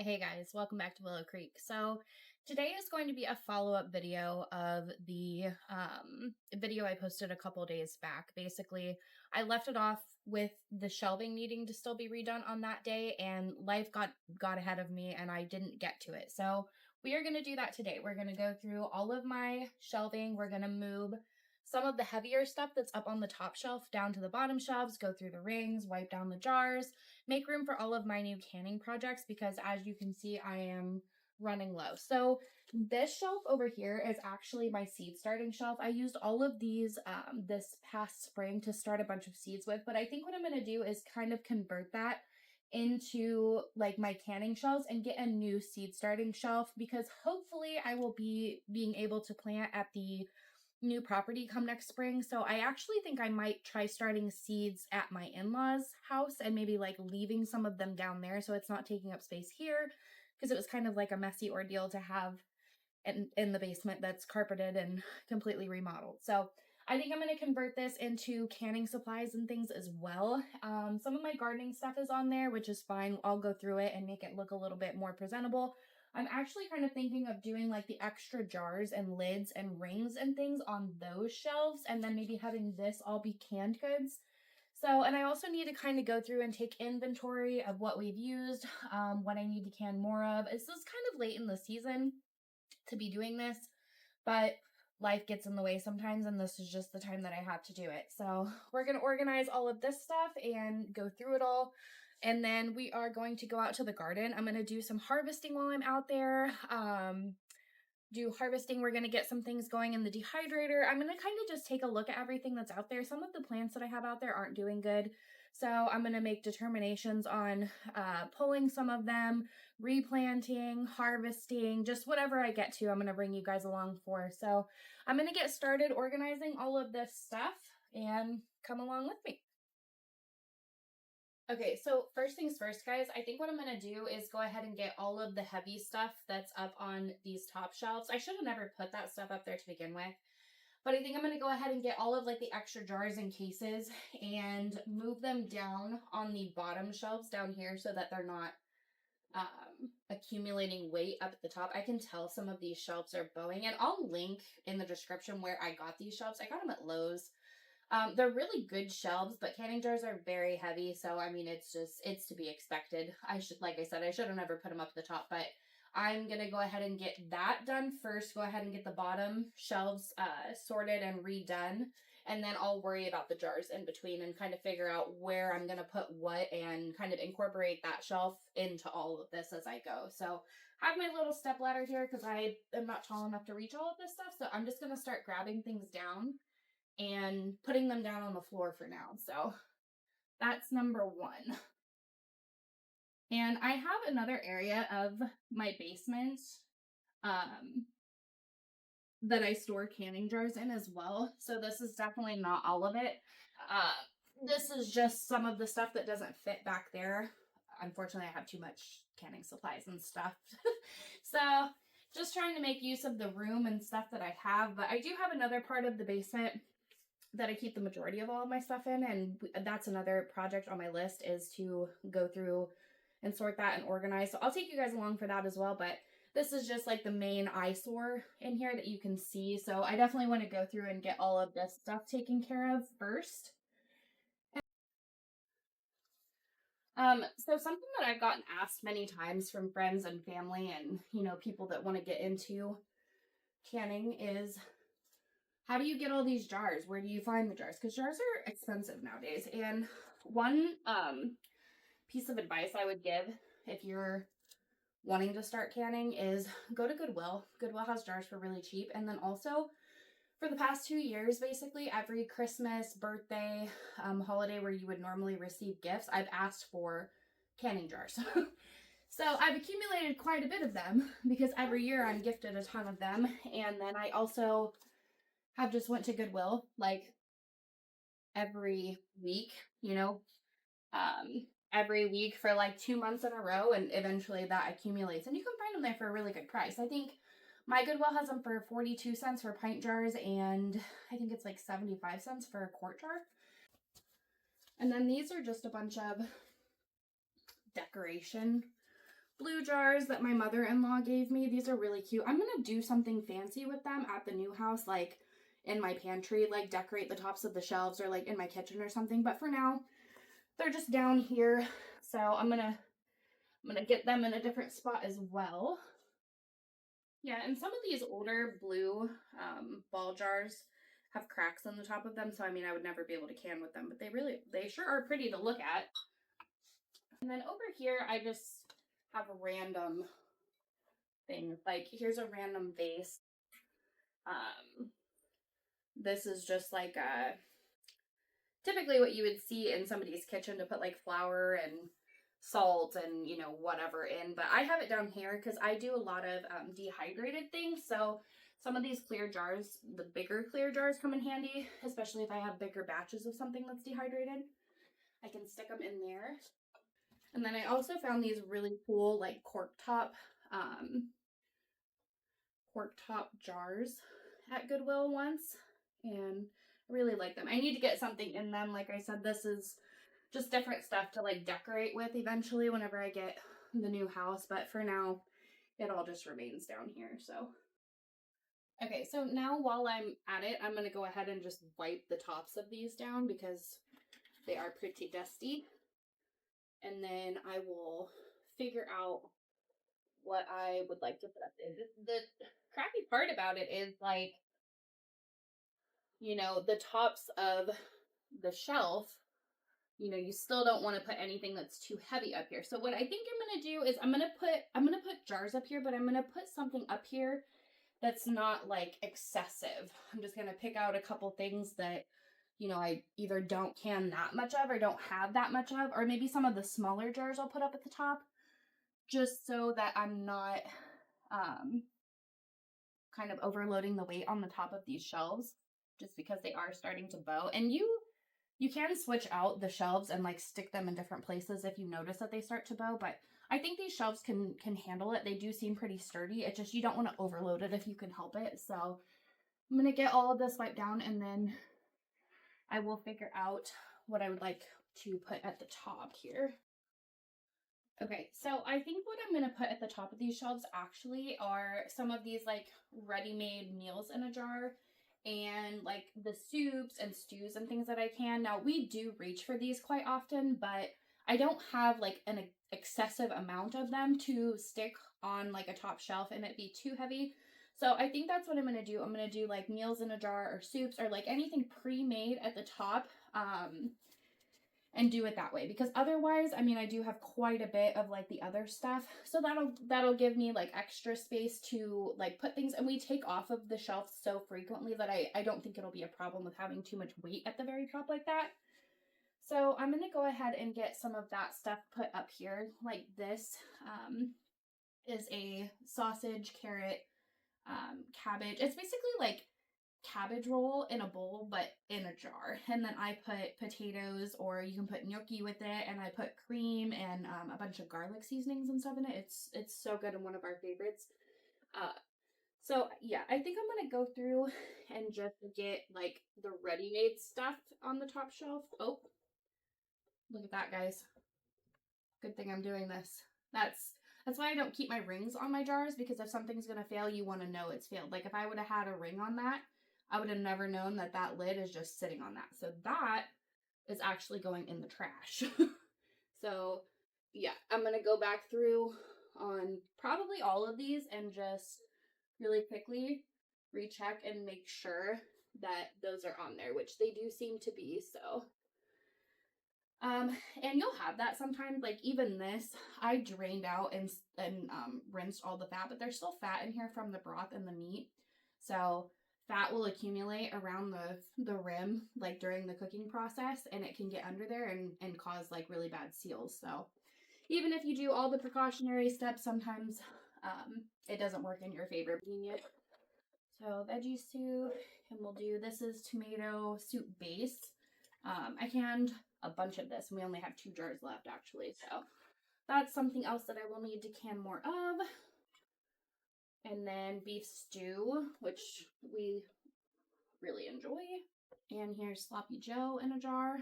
Hey guys, welcome back to Willow Creek. So today is going to be a follow-up video of the video I posted a couple days back. Basically, I left it off with the shelving needing to still be redone on that day, and life got ahead of me and I didn't get to it. So we are going to do that today. We're going to go through all of my shelving. We're going to move some of the heavier stuff that's up on the top shelf down to the bottom shelves, go through the rings, wipe down the jars, make room for all of my new canning projects because as you can see, I am running low. So this shelf over here is actually my seed starting shelf. I used all of these this past spring to start a bunch of seeds with, but I think what I'm going to do is kind of convert that into like my canning shelves and get a new seed starting shelf because hopefully I will be being able to plant at the new property come next spring. So I actually think I might try starting seeds at my in-laws house and maybe like leaving some of them down there so it's not taking up space here, because it was kind of like a messy ordeal to have in the basement that's carpeted and completely remodeled. So I think I'm going to convert this into canning supplies and things as well. Some of my gardening stuff is on there, which is fine. I'll go through it and make it look a little bit more presentable. I'm actually kind of thinking of doing like the extra jars and lids and rings and things on those shelves, and then maybe having this all be canned goods. So, and I also need to kind of go through and take inventory of what we've used, what I need to can more of. This is kind of late in the season to be doing this, but life gets in the way sometimes, and this is just the time that I have to do it. So we're going to organize all of this stuff and go through it all. And then we are going to go out to the garden. I'm going to do some harvesting while I'm out there. Do harvesting. We're going to get some things going in the dehydrator. I'm going to kind of just take a look at everything that's out there. Some of the plants that I have out there aren't doing good. So I'm going to make determinations on pulling some of them, replanting, harvesting, just whatever I get to, I'm going to bring you guys along for. So I'm going to get started organizing all of this stuff and come along with me. Okay, so first things first, guys, I think what I'm going to do is go ahead and get all of the heavy stuff that's up on these top shelves. I should have never put that stuff up there to begin with, but I think I'm going to go ahead and get all of like the extra jars and cases and move them down on the bottom shelves down here so that they're not accumulating weight up at the top. I can tell some of these shelves are bowing, and I'll link in the description where I got these shelves. I got them at Lowe's. They're really good shelves, but canning jars are very heavy, so I mean, it's to be expected. Like I said, I should have never put them up at the top, but I'm gonna go ahead and get that done first. Go ahead and get the bottom shelves sorted and redone, and then I'll worry about the jars in between and kind of figure out where I'm gonna put what and kind of incorporate that shelf into all of this as I go. So I have my little step ladder here because I am not tall enough to reach all of this stuff, so I'm just gonna start grabbing things down and putting them down on the floor for now. So that's number one. And I have another area of my basement that I store canning jars in as well. So this is definitely not all of it. This is just some of the stuff that doesn't fit back there. Unfortunately, I have too much canning supplies and stuff. So just trying to make use of the room and stuff that I have. But I do have another part of the basement that I keep the majority of all of my stuff in, and that's another project on my list, is to go through and sort that and organize. So I'll take you guys along for that as well, but this is just like the main eyesore in here that you can see. So I definitely want to go through and get all of this stuff taken care of first. So something that I've gotten asked many times from friends and family and, you know, people that want to get into canning is, how do you get all these jars? Where do you find the jars? Because jars are expensive nowadays. And one piece of advice I would give if you're wanting to start canning is go to Goodwill. Goodwill has jars for really cheap. And then also, for the past 2 years, basically every Christmas, birthday, holiday where you would normally receive gifts, I've asked for canning jars. So I've accumulated quite a bit of them because every year I'm gifted a ton of them. And then I also have just went to Goodwill like every week, you know, every week for like 2 months in a row, and eventually that accumulates. And you can find them there for a really good price. I think my Goodwill has them for 42 cents for pint jars, and I think it's like 75 cents for a quart jar. And then these are just a bunch of decoration blue jars that my mother-in-law gave me. These are really cute. I'm gonna do something fancy with them at the new house, like in my pantry, like decorate the tops of the shelves or like in my kitchen or something. But for now, they're just down here. So I'm gonna get them in a different spot as well. Yeah, and some of these older blue ball jars have cracks on the top of them, so I mean I would never be able to can with them, but they sure are pretty to look at. And then over here I just have random things. Like here's a random vase. This is just like typically what you would see in somebody's kitchen to put like flour and salt and you know whatever in, but I have it down here because I do a lot of dehydrated things. So some of these clear jars, the bigger clear jars, come in handy, especially if I have bigger batches of something that's dehydrated. I can stick them in there. And then I also found these really cool like cork top jars at Goodwill once, and I really like them. I need to get something in them. Like I said, this is just different stuff to like decorate with eventually whenever I get the new house, but for now it all just remains down here. So okay, so now while I'm at it, I'm going to go ahead and just wipe the tops of these down because they are pretty dusty, and then I will figure out what I would like to put up there. The crappy part about it is like, you know, the tops of the shelf, you know, you still don't want to put anything that's too heavy up here. So what I think I'm going to do is I'm going to put jars up here, but I'm going to put something up here that's not like excessive. I'm just going to pick out a couple things that, you know, I either don't can that much of or don't have that much of, or maybe some of the smaller jars I'll put up at the top just so that I'm not kind of overloading the weight on the top of these shelves just because they are starting to bow. And you can switch out the shelves and like stick them in different places if you notice that they start to bow, but I think these shelves can handle it. They do seem pretty sturdy. It's just you don't want to overload it if you can help it. So I'm going to get all of this wiped down and then I will figure out what I would like to put at the top here. Okay, so I think what I'm going to put at the top of these shelves actually are some of these like ready-made meals in a jar and like the soups and stews and things that I can. Now, we do reach for these quite often, but I don't have like an excessive amount of them to stick on like a top shelf and it be too heavy. So I think that's what I'm going to do. I'm going to do like meals in a jar or soups or like anything pre-made at the top. And do it that way, because otherwise, I mean, I do have quite a bit of like the other stuff, so that'll give me like extra space to like put things, and we take off of the shelf so frequently that I don't think it'll be a problem with having too much weight at the very top like that. So I'm gonna go ahead and get some of that stuff put up here. Like this is a sausage, carrot, cabbage. It's basically like cabbage roll in a bowl but in a jar, and then I put potatoes, or you can put gnocchi with it, and I put cream and a bunch of garlic seasonings and stuff in it. It's so good and one of our favorites. So yeah, I think I'm gonna go through and just get like the ready-made stuff on the top shelf. Oh, look at that, guys. Good thing I'm doing this. That's why I don't keep my rings on my jars, because if something's gonna fail, you want to know it's failed. Like if I would have had a ring on that, I would have never known that that lid is just sitting on that. So that is actually going in the trash. So yeah, I'm gonna go back through on probably all of these and just really quickly recheck and make sure that those are on there, which they do seem to be. So and you'll have that sometimes, like even this, I drained out and rinsed all the fat, but there's still fat in here from the broth and the meat. So fat will accumulate around the rim, like during the cooking process, and it can get under there and cause like really bad seals. So even if you do all the precautionary steps, sometimes it doesn't work in your favor. So veggie soup, and we'll do, this is tomato soup base. I canned a bunch of this, and we only have 2 jars left actually, so that's something else that I will need to can more of. And then beef stew, which we really enjoy. And here's sloppy joe in a jar.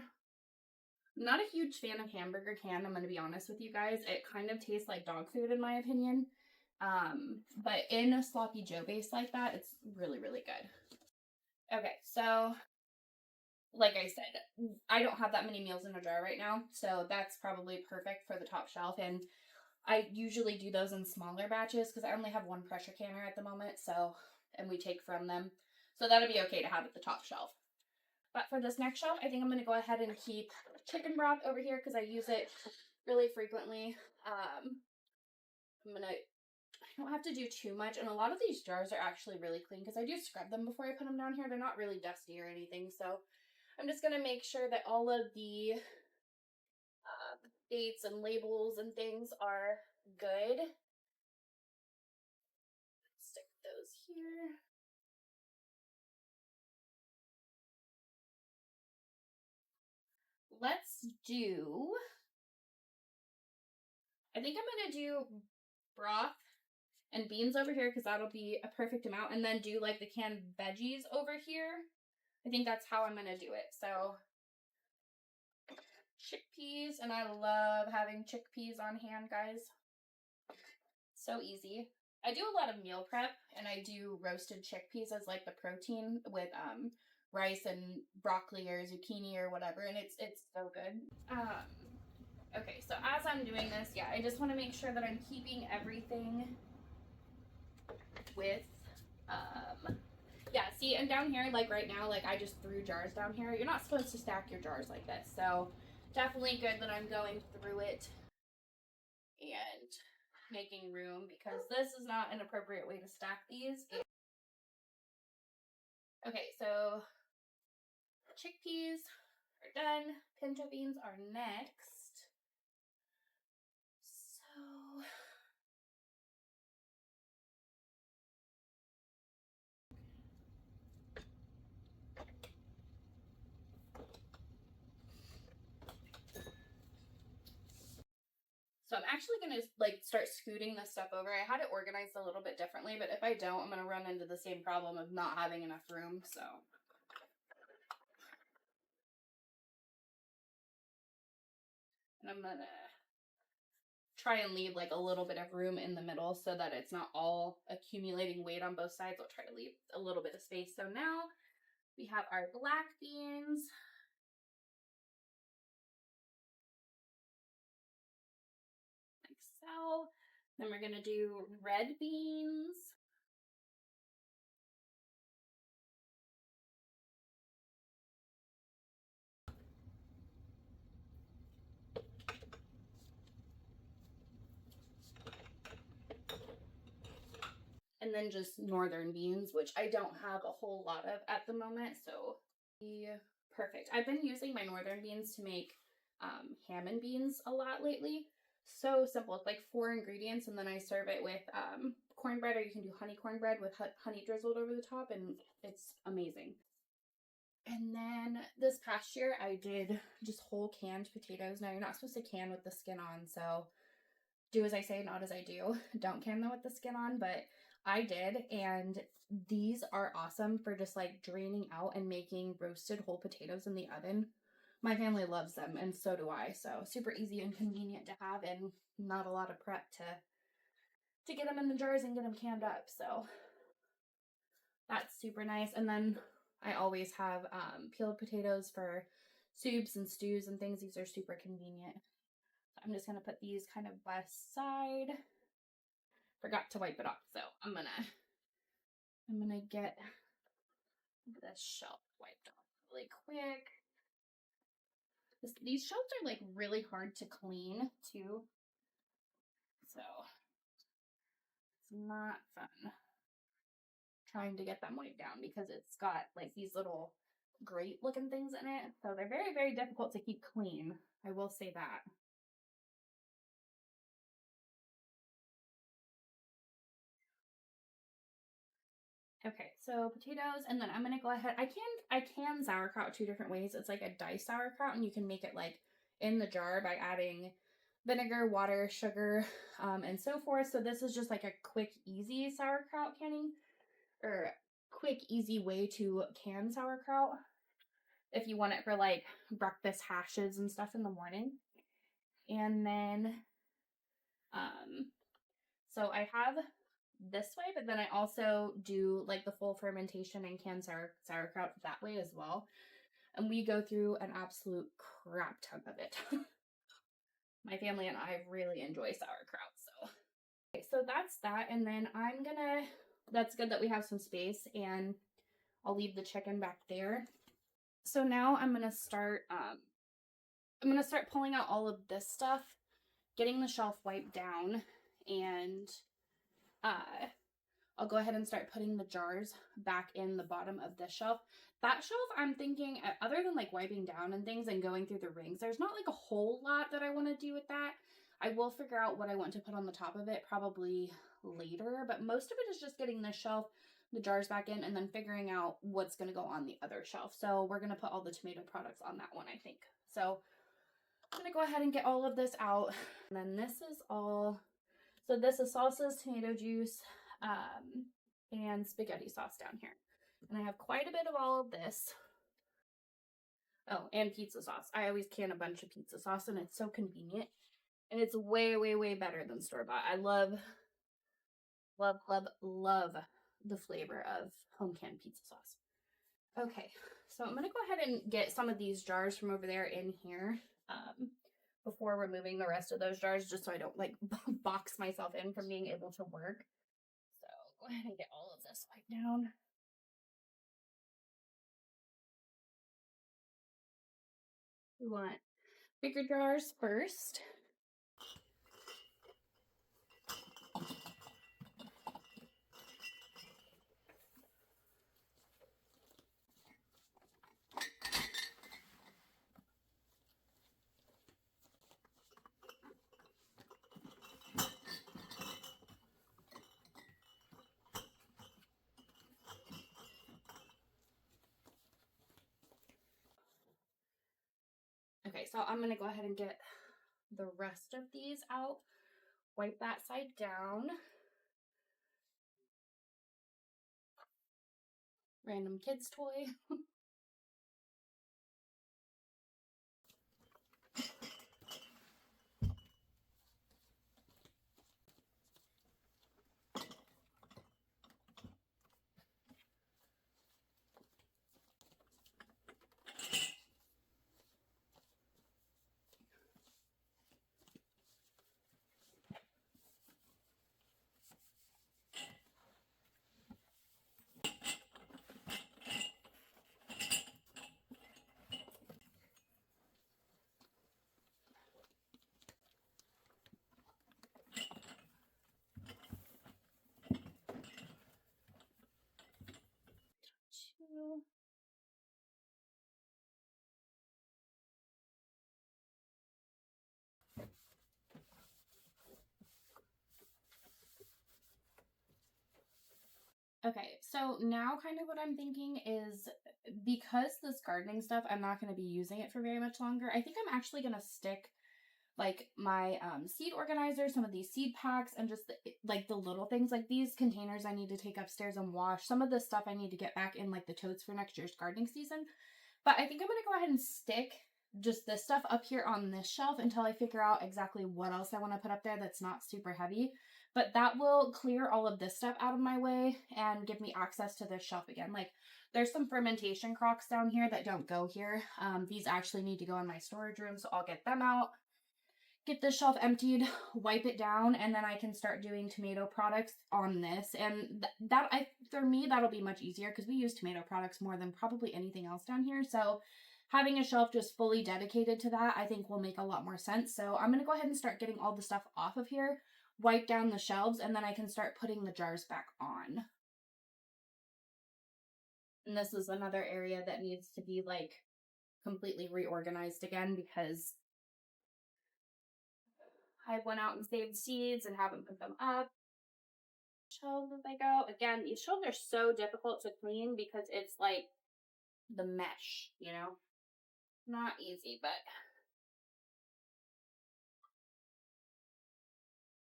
Not a huge fan of hamburger can, I'm going to be honest with you guys. It kind of tastes like dog food in my opinion. But in a sloppy Joe base like that, it's really, really good. Okay, so like I said, I don't have that many meals in a jar right now, so that's probably perfect for the top shelf. And I usually do those in smaller batches because I only have one pressure canner at the moment, so, and we take from them. So that'll be okay to have at the top shelf. But for this next shelf, I think I'm going to go ahead and keep chicken broth over here because I use it really frequently. I don't have to do too much, and a lot of these jars are actually really clean because I do scrub them before I put them down here. They're not really dusty or anything, so I'm just going to make sure that all of the dates and labels and things are good. Stick those here. Let's do, I think I'm going to do broth and beans over here because that'll be a perfect amount, and then do like the canned veggies over here. I think that's how I'm going to do it. So chickpeas, and I love having chickpeas on hand, guys. So easy. I do a lot of meal prep, and I do roasted chickpeas as like the protein with rice and broccoli or zucchini or whatever, and it's so good. Okay, so as I'm doing this, yeah, I just want to make sure that I'm keeping everything with yeah, see, and down here, like right now, like I just threw jars down here. You're not supposed to stack your jars like this, so definitely good that I'm going through it and making room because this is not an appropriate way to stack these. Okay, so chickpeas are done. Pinto beans are next. So I'm actually going to like start scooting this stuff over. I had it organized a little bit differently, but if I don't, I'm going to run into the same problem of not having enough room, so. And I'm going to try and leave like a little bit of room in the middle so that it's not all accumulating weight on both sides. I'll try to leave a little bit of space. So now we have our black beans. Like so. Then we're going to do red beans. And then just northern beans, which I don't have a whole lot of at the moment, so perfect. I've been using my northern beans to make ham and beans a lot lately. So simple. It's like 4 ingredients, and then I serve it with cornbread, or you can do honey cornbread with honey drizzled over the top, and it's amazing. And then this past year, I did just whole canned potatoes. Now, you're not supposed to can with the skin on, so do as I say, not as I do. Don't can them with the skin on, but I did, and these are awesome for just like draining out and making roasted whole potatoes in the oven. My family loves them, and so do I. So super easy and convenient to have, and not a lot of prep to get them in the jars and get them canned up. So that's super nice. And then I always have peeled potatoes for soups and stews and things. These are super convenient. So I'm just gonna put these kind of by side. Forgot to wipe it off, so I'm gonna get this shelf wiped off really quick. These shelves are like really hard to clean too, so it's not fun trying to get them wiped down because it's got like these little grate looking things in it, so they're very, very difficult to keep clean. I will say that. Okay, so potatoes, and then I'm gonna go ahead. I can sauerkraut 2 different ways. It's like a diced sauerkraut, and you can make it like in the jar by adding vinegar, water, sugar, and so forth. So this is just like a quick, easy sauerkraut canning, or quick, easy way to can sauerkraut. if you want it for like breakfast hashes and stuff in the morning. And then, so I have this way, but then I also do like the full fermentation and canned sauerkraut that way as well. And we go through an absolute crap ton of it. My family and I really enjoy sauerkraut, so. Okay, so that's that, and then that's good that we have some space, and I'll leave the chicken back there. So now I'm gonna start pulling out all of this stuff, getting the shelf wiped down, and I'll go ahead and start putting the jars back in the bottom of this shelf. That shelf, I'm thinking, other than like wiping down and things and going through the rings, there's not like a whole lot that I want to do with that. I will figure out what I want to put on the top of it probably later, but most of it is just getting this shelf, the jars back in, and then figuring out what's going to go on the other shelf. So we're going to put all the tomato products on that one, I think. So I'm going to go ahead and get all of this out. And then this is all, so this is salsas, tomato juice, and spaghetti sauce down here. And I have quite a bit of all of this. Oh, and pizza sauce. I always can a bunch of pizza sauce, and it's so convenient. And it's way, way, way better than store-bought. I love, love, love, love the flavor of home canned pizza sauce. Okay, so I'm going to go ahead and get some of these jars from over there in here before removing the rest of those jars, just so I don't like box myself in from being able to work. So go ahead and get all of this wiped down. We want bigger jars first. Okay, so I'm going to go ahead and get the rest of these out. Wipe that side down. Random kid's toy. Two. Okay, so now kind of what I'm thinking is, because this gardening stuff, I'm not going to be using it for very much longer, I think I'm actually going to stick like my seed organizer, some of these seed packs, and just like the little things, like these containers I need to take upstairs and wash. Some of this stuff I need to get back in like the totes for next year's gardening season. But I think I'm going to go ahead and stick just this stuff up here on this shelf until I figure out exactly what else I want to put up there that's not super heavy. But that will clear all of this stuff out of my way and give me access to this shelf again. Like, there's some fermentation crocks down here that don't go here. These actually need to go in my storage room, so I'll get them out. Get this shelf emptied, wipe it down, and then I can start doing tomato products on this. And for me, that'll be much easier because we use tomato products more than probably anything else down here. So having a shelf just fully dedicated to that, I think will make a lot more sense. So I'm going to go ahead and start getting all the stuff off of here, wipe down the shelves, and then I can start putting the jars back on. And this is another area that needs to be like completely reorganized again because I went out and saved seeds and haven't put them up. Shelves as I go. Again, these shelves are so difficult to clean because it's like the mesh, you know? Not easy, but...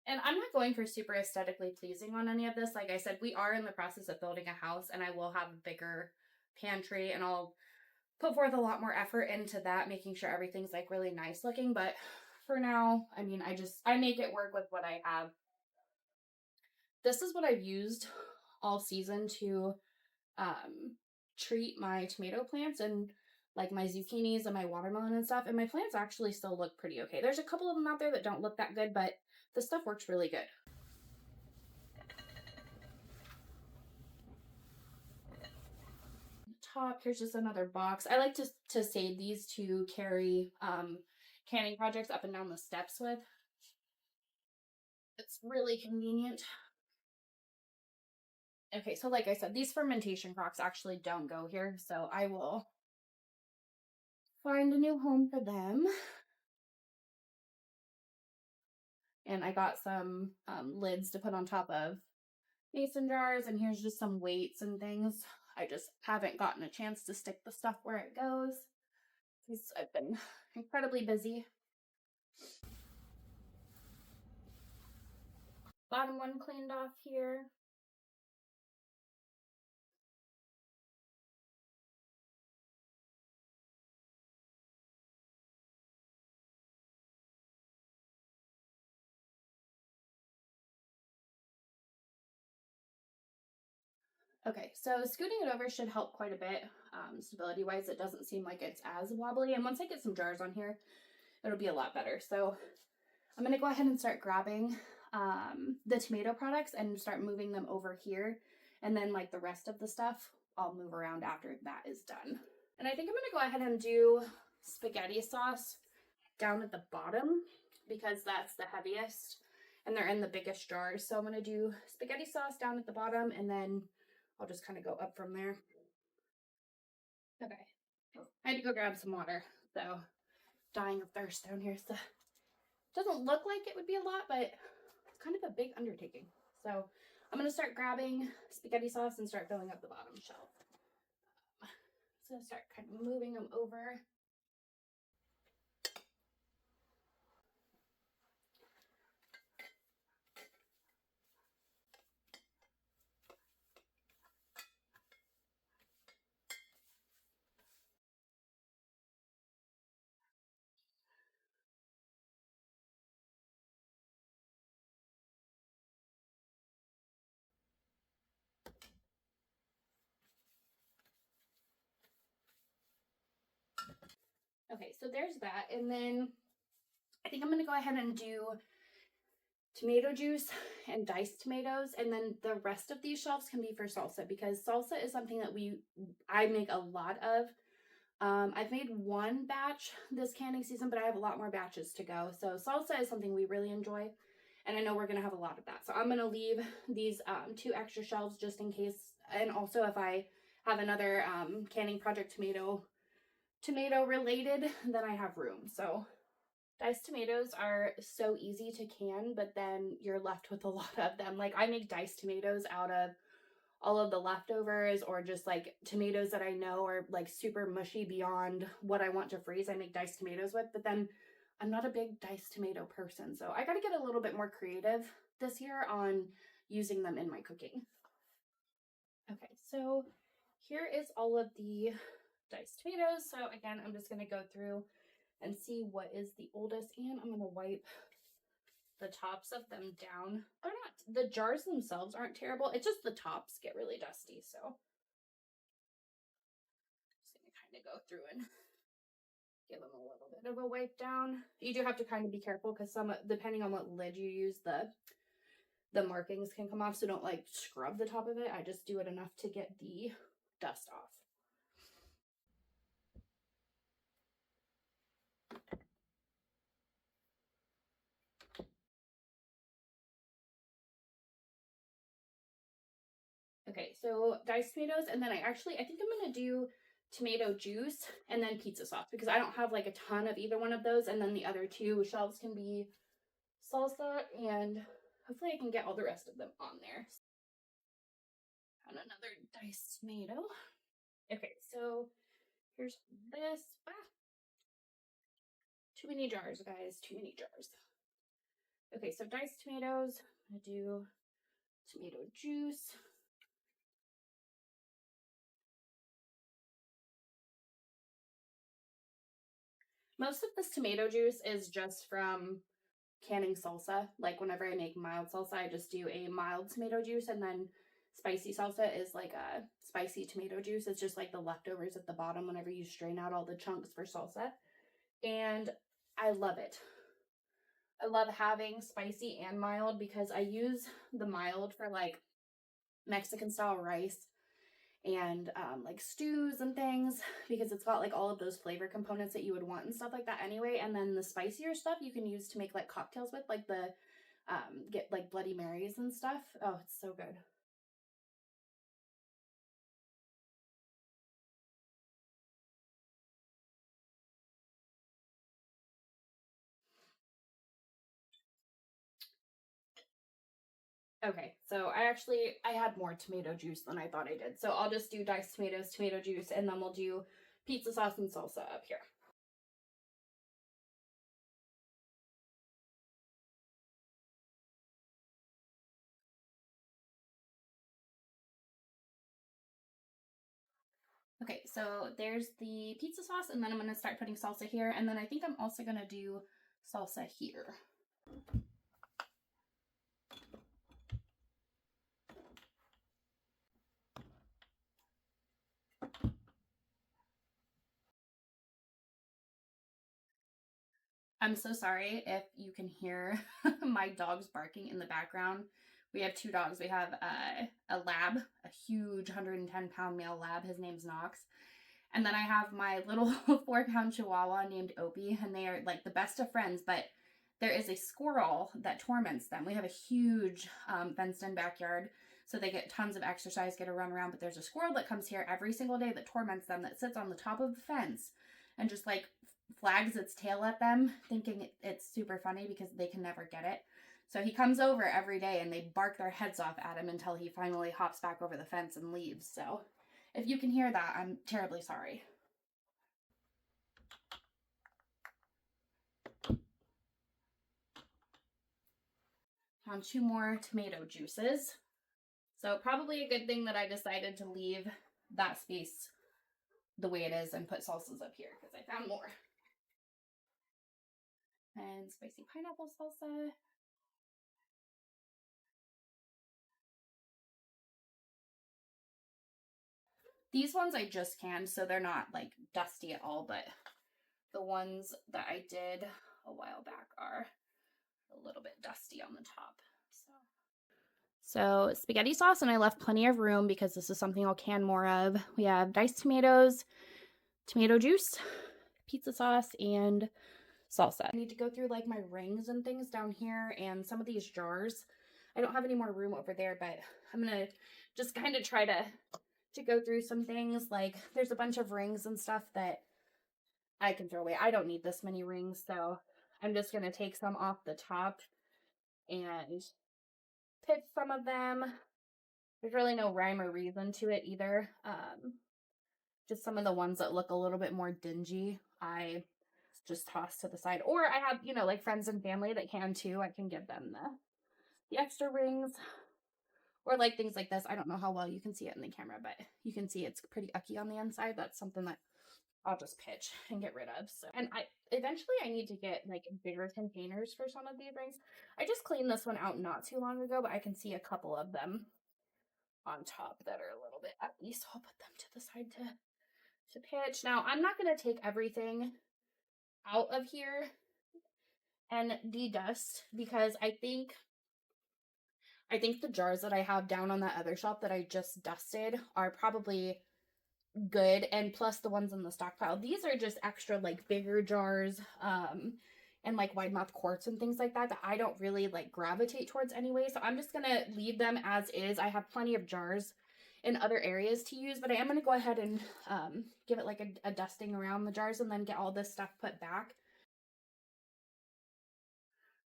And I'm not going for super aesthetically pleasing on any of this. Like I said, we are in the process of building a house, and I will have a bigger pantry, and I'll put forth a lot more effort into that, making sure everything's like really nice looking. But for now, I mean, I make it work with what I have. This is what I've used all season to um, treat my tomato plants and like my zucchinis and my watermelon and stuff. And my plants actually still look pretty okay. There's a couple of them out there that don't look that good, but the stuff works really good. Top, here's just another box. I like to save these to carry canning projects up and down the steps with. It's really convenient. Okay, so like I said, these fermentation crocks actually don't go here, so I will find a new home for them. And I got some lids to put on top of mason jars, and here's just some weights and things. I just haven't gotten a chance to stick the stuff where it goes because I've been incredibly busy. Bottom one cleaned off here. Okay, so scooting it over should help quite a bit. Stability wise, it doesn't seem like it's as wobbly. And once I get some jars on here, it'll be a lot better. So I'm going to go ahead and start grabbing the tomato products and start moving them over here. And then like the rest of the stuff, I'll move around after that is done. And I think I'm going to go ahead and do spaghetti sauce down at the bottom because that's the heaviest and they're in the biggest jars. So I'm going to do spaghetti sauce down at the bottom and then I'll just kind of go up from there. Okay. I had to go grab some water, so dying of thirst down here. So doesn't look like it would be a lot, but it's kind of a big undertaking. So I'm going to start grabbing spaghetti sauce and start filling up the bottom shelf. So I'm going to start kind of moving them over. Okay, so there's that. And then I think I'm going to go ahead and do tomato juice and diced tomatoes, and then the rest of these shelves can be for salsa because salsa is something that I make a lot of. I've made one batch this canning season, but I have a lot more batches to go. So salsa is something we really enjoy, and I know we're going to have a lot of that. So I'm going to leave these 2 extra shelves just in case, and also if I have another canning project tomato related, then I have room. So diced tomatoes are so easy to can, but then you're left with a lot of them. Like I make diced tomatoes out of all of the leftovers or just like tomatoes that I know are like super mushy beyond what I want to freeze. I make diced tomatoes with, but then I'm not a big diced tomato person. So I got to get a little bit more creative this year on using them in my cooking. Okay, so here is all of the diced tomatoes. So again, I'm just going to go through and see what is the oldest, and I'm going to wipe the tops of them down. They're not, the jars themselves aren't terrible. It's just the tops get really dusty. So just going to kind of go through and give them a little bit of a wipe down. You do have to kind of be careful because some, depending on what lid you use, the markings can come off. So don't like scrub the top of it. I just do it enough to get the dust off. Okay, so diced tomatoes, and then I think I'm gonna do tomato juice and then pizza sauce because I don't have like a ton of either one of those, and then the other 2 shelves can be salsa, and hopefully I can get all the rest of them on there. And another diced tomato. Okay, so here's this. Too many jars, guys, too many jars. Okay, so diced tomatoes, I'm gonna do tomato juice. Most of this tomato juice is just from canning salsa. Like whenever I make mild salsa, I just do a mild tomato juice, and then spicy salsa is like a spicy tomato juice. It's just like the leftovers at the bottom whenever you strain out all the chunks for salsa. And I love it. I love having spicy and mild because I use the mild for like Mexican style rice and like stews and things, because it's got like all of those flavor components that you would want and stuff like that anyway. And then the spicier stuff you can use to make like cocktails with, like the get like Bloody Marys and stuff. Oh, it's so good. Okay, so I had more tomato juice than I thought I did. So I'll just do diced tomatoes, tomato juice, and then we'll do pizza sauce and salsa up here. Okay, so there's the pizza sauce, and then I'm going to start putting salsa here, and then I think I'm also going to do salsa here. I'm so sorry if you can hear my dogs barking in the background. We have two dogs. We have a lab, a huge 110-pound male lab. His name's Knox. And then I have my little 4-pound chihuahua named Opie, and they are like the best of friends, but there is a squirrel that torments them. We have a huge fenced-in backyard, so they get tons of exercise, get a run around, but there's a squirrel that comes here every single day that torments them, that sits on the top of the fence and just like flags its tail at them, thinking it's super funny because they can never get it. So he comes over every day and they bark their heads off at him until he finally hops back over the fence and leaves. So if you can hear that, I'm terribly sorry. On 2 more tomato juices. So probably a good thing that I decided to leave that space the way it is and put salsas up here because I found more. And spicy pineapple salsa. These ones I just canned, so they're not like dusty at all, but the ones that I did a while back are a little bit dusty on the top. So spaghetti sauce, and I left plenty of room because this is something I'll can more of. We have diced tomatoes, tomato juice, pizza sauce, and salsa. I need to go through like my rings and things down here and some of these jars. I don't have any more room over there, but I'm gonna just kind of try to go through some things. Like there's a bunch of rings and stuff that I can throw away. I don't need this many rings, so I'm just gonna take some off the top and pitch some of them. There's really no rhyme or reason to it either. Just some of the ones that look a little bit more dingy, I just toss to the side. Or I have, you know, like friends and family that can too. I can give them the extra rings. Or like things like this. I don't know how well you can see it in the camera, but you can see it's pretty ucky on the inside. That's something that I'll just pitch and get rid of. So, and eventually I need to get like bigger containers for some of these rings. I just cleaned this one out not too long ago, but I can see a couple of them on top that are a little bit at least. I'll put them to the side to pitch. Now I'm not going to take everything out of here and de-dust because I think the jars that I have down on that other shelf that I just dusted are probably good, and plus the ones in the stockpile. These are just extra like bigger jars and like wide mouth quarts and things like that I don't really like gravitate towards anyway. So I'm just gonna leave them as is. I have plenty of jars in other areas to use, but I am gonna go ahead and give it like a dusting around the jars and then get all this stuff put back.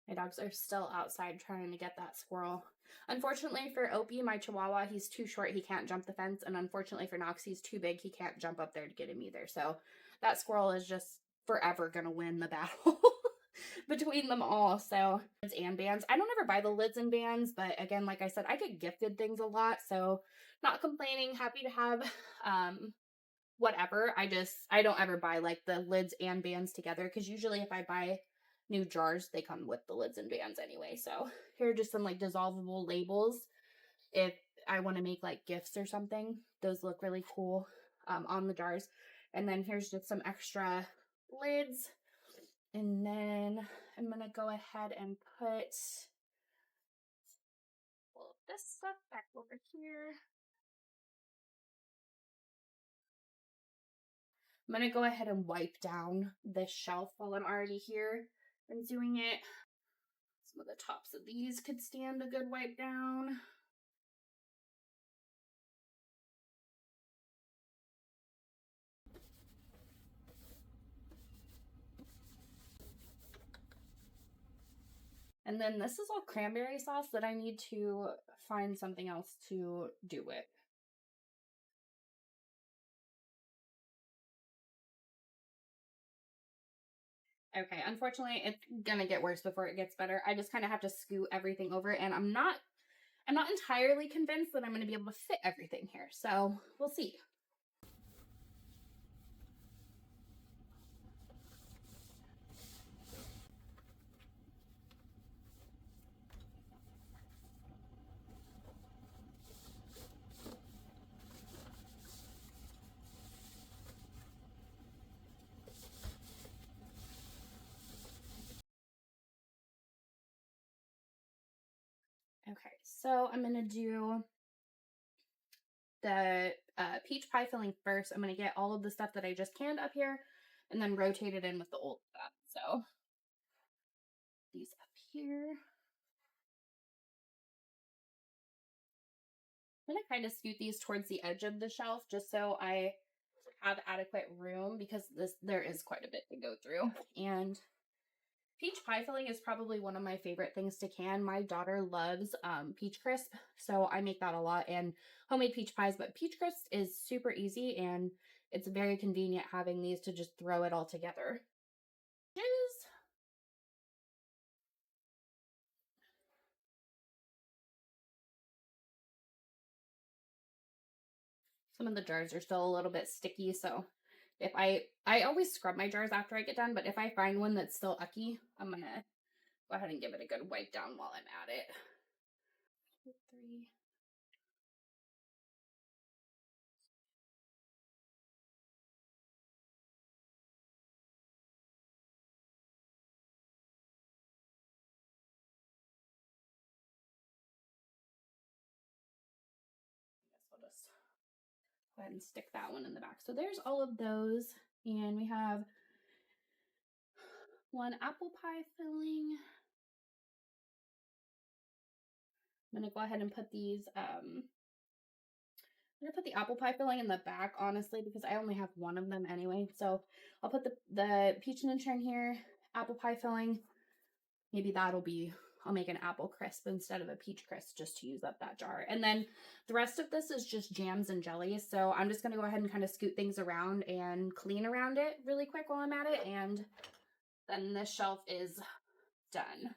My dogs are still outside trying to get that squirrel. Unfortunately for Opie, my chihuahua, he's too short, he can't jump the fence. And unfortunately for Knox, he's too big, he can't jump up there to get him either. So that squirrel is just forever going to win the battle between them all. So, lids and bands. I don't ever buy the lids and bands, but again, like I said, I get gifted things a lot. So not complaining, happy to have whatever. I don't ever buy like the lids and bands together, because usually if I buy new jars, they come with the lids and bands anyway. So here are just some like dissolvable labels if I want to make like gifts or something. Those look really cool on the jars. And then here's just some extra lids. And then I'm going to go ahead and put all of this stuff back over here. I'm going to go ahead and wipe down this shelf while I'm already here and doing it. Some of the tops of these could stand a good wipe down. And then this is all cranberry sauce that I need to find something else to do with. Okay, unfortunately, it's gonna get worse before it gets better. I just kind of have to scoot everything over, and I'm not entirely convinced that I'm gonna be able to fit everything here. So we'll see. Okay, so I'm gonna do the peach pie filling first. I'm gonna get all of the stuff that I just canned up here, and then rotate it in with the old stuff. So these up here. I'm gonna kind of scoot these towards the edge of the shelf just so I have adequate room, because there is quite a bit to go through. And peach pie filling is probably one of my favorite things to can. My daughter loves peach crisp, so I make that a lot, and homemade peach pies. But peach crisp is super easy, and it's very convenient having these to just throw it all together. Some of the jars are still a little bit sticky, so if I always scrub my jars after I get done, but if I find one that's still ucky, I'm gonna go ahead and give it a good wipe down while I'm at it. 2, 3. I guess we'll just go ahead and stick that one in the back. So there's all of those, and we have one apple pie filling. I'm gonna go ahead and put these. I'm gonna put the apple pie filling in the back, honestly, because I only have one of them anyway. So I'll put the peach and in here, apple pie filling. Maybe I'll make an apple crisp instead of a peach crisp just to use up that jar. And then the rest of this is just jams and jellies. So I'm just gonna go ahead and kind of scoot things around and clean around it really quick while I'm at it. And then this shelf is done.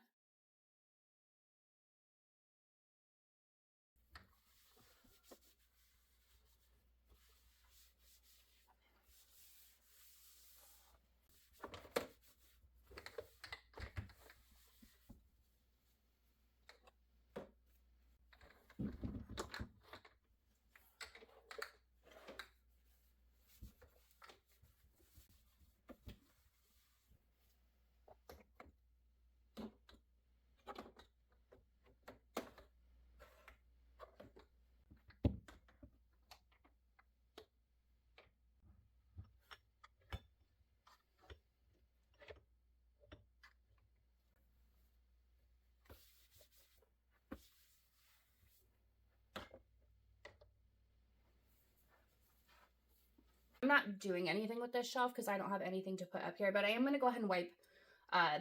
I'm not doing anything with this shelf because I don't have anything to put up here, but I am going to go ahead and wipe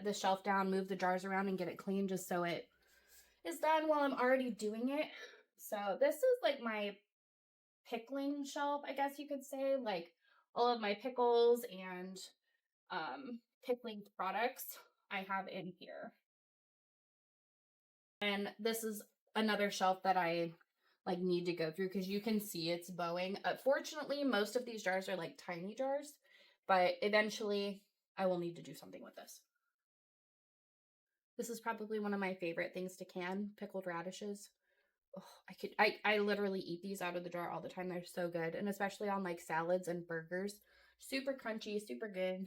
the shelf down, move the jars around, and get it clean just so it is done while I'm already doing it. So this is like my pickling shelf, I guess you could say, like all of my pickles and pickling products I have in here. And this is another shelf that I like need to go through because you can see it's bowing. Fortunately, most of these jars are like tiny jars, but eventually I will need to do something with this. This is probably one of my favorite things to can, pickled radishes. Oh, I literally eat these out of the jar all the time. They're so good. And especially on like salads and burgers. Super crunchy, super good.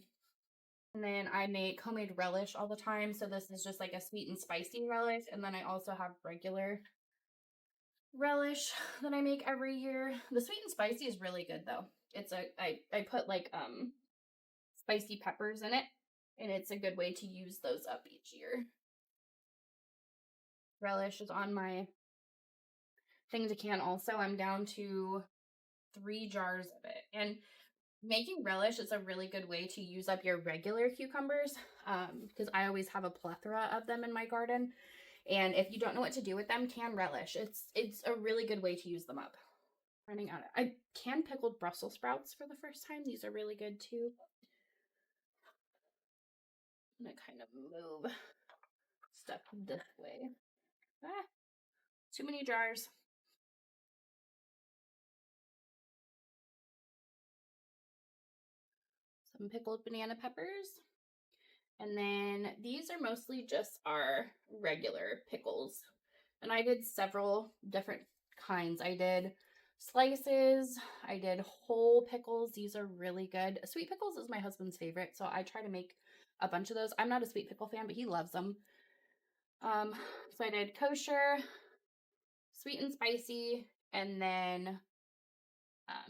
And then I make homemade relish all the time. So this is just like a sweet and spicy relish. And then I also have regular relish that I make every year. The sweet and spicy is really good though. I put like spicy peppers in it, and it's a good way to use those up each year. Relish is on my thing to can also. I'm down to 3 jars of it. And making relish is a really good way to use up your regular cucumbers because I always have a plethora of them in my garden. And if you don't know what to do with them, can relish. It's a really good way to use them up. Running out of, I can pickled Brussels sprouts for the first time. These are really good too. I'm gonna kind of move stuff this way. Ah, too many jars. Some pickled banana peppers. And then these are mostly just our regular pickles. And I did several different kinds. I did slices, I did whole pickles. These are really good. Sweet pickles is my husband's favorite, so I try to make a bunch of those. I'm not a sweet pickle fan, but he loves them. So I did kosher, sweet and spicy, and then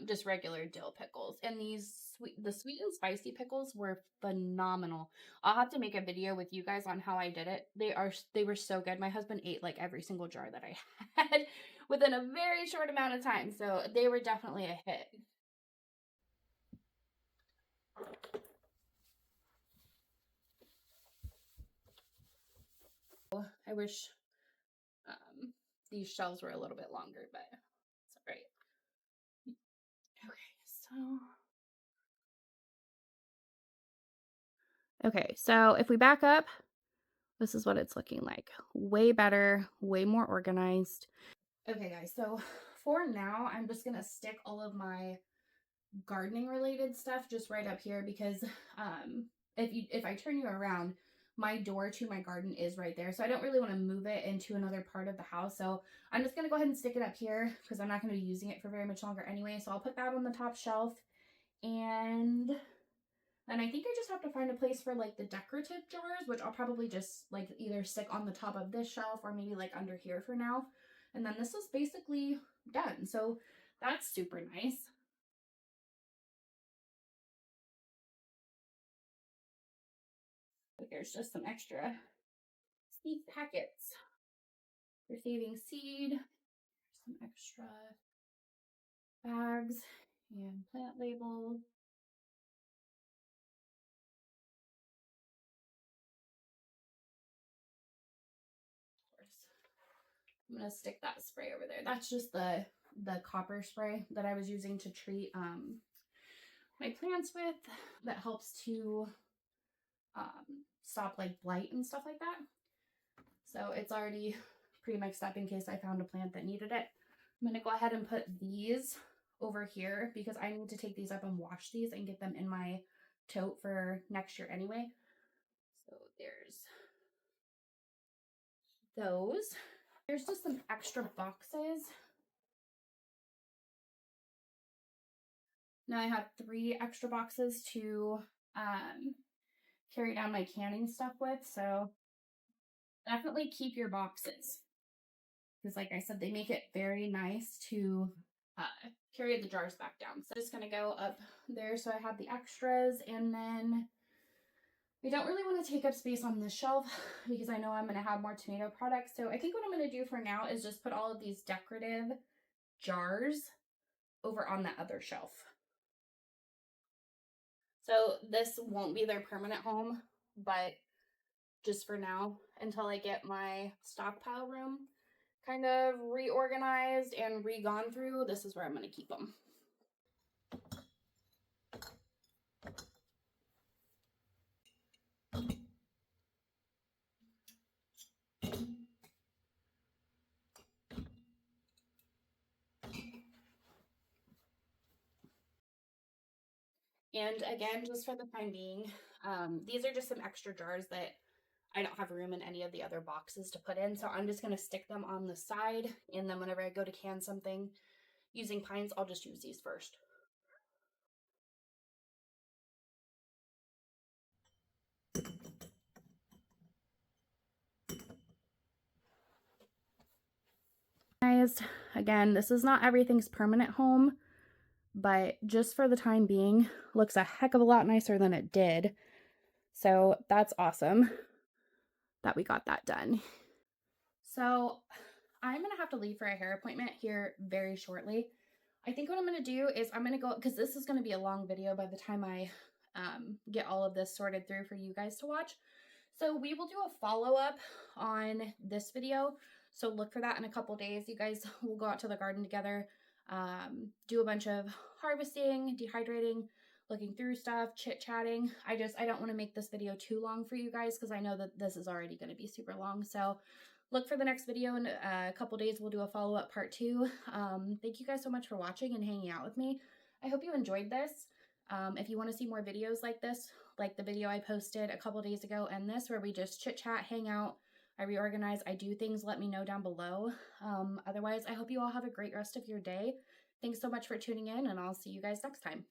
just regular dill pickles. And the sweet and spicy pickles were phenomenal. I'll have to make a video with you guys on how I did it. They were so good. My husband ate like every single jar that I had within a very short amount of time. So they were definitely a hit. I wish these shelves were a little bit longer, but it's all right. Okay, so if we back up, this is what it's looking like. Way better, way more organized. Okay, guys, so for now, I'm just gonna stick all of my gardening related stuff just right up here because if I turn you around, my door to my garden is right there. So I don't really want to move it into another part of the house. So I'm just gonna go ahead and stick it up here because I'm not gonna be using it for very much longer anyway. So I'll put that on the top shelf, and then I think I just have to find a place for like the decorative jars, which I'll probably just like either stick on the top of this shelf or maybe like under here for now. And then this is basically done. So that's super nice. There's just some extra seed packets for saving seed. Some extra bags and plant labels. I'm gonna stick that spray over there. That's just the copper spray that I was using to treat my plants with, that helps to stop like blight and stuff like that. So it's already pre-mixed up in case I found a plant that needed it. I'm gonna go ahead and put these over here because I need to take these up and wash these and get them in my tote for next year anyway. So there's those. There's just some extra boxes. Now I have 3 extra boxes to carry down my canning stuff with, so definitely keep your boxes. Because like I said, they make it very nice to carry the jars back down. So I'm just gonna go up there so I have the extras, and then I don't really want to take up space on this shelf because I know I'm gonna have more tomato products. So I think what I'm gonna do for now is just put all of these decorative jars over on that other shelf. So this won't be their permanent home, but just for now, until I get my stockpile room kind of reorganized and re-gone through, this is where I'm going to keep them. And again, just for the time being, these are just some extra jars that I don't have room in any of the other boxes to put in. So I'm just going to stick them on the side. And then whenever I go to can something using pines, I'll just use these first. Guys, again, this is not everything's permanent home, but just for the time being, looks a heck of a lot nicer than it did. So that's awesome that we got that done. So I'm going to have to leave for a hair appointment here very shortly. I think what I'm going to do is I'm going to go, because this is going to be a long video by the time I get all of this sorted through for you guys to watch. So we will do a follow-up on this video. So look for that in a couple days. You guys will go out to the garden together, do a bunch of harvesting, dehydrating, looking through stuff, chit-chatting. I don't want to make this video too long for you guys because I know that this is already going to be super long. So look for the next video in a couple days. We'll do a follow-up part 2. Thank you guys so much for watching and hanging out with me. I hope you enjoyed this. If you want to see more videos like this, like the video I posted a couple days ago and this, where we just chit chat, hang out, I reorganize, I do things, let me know down below. Otherwise, I hope you all have a great rest of your day. Thanks so much for tuning in, and I'll see you guys next time.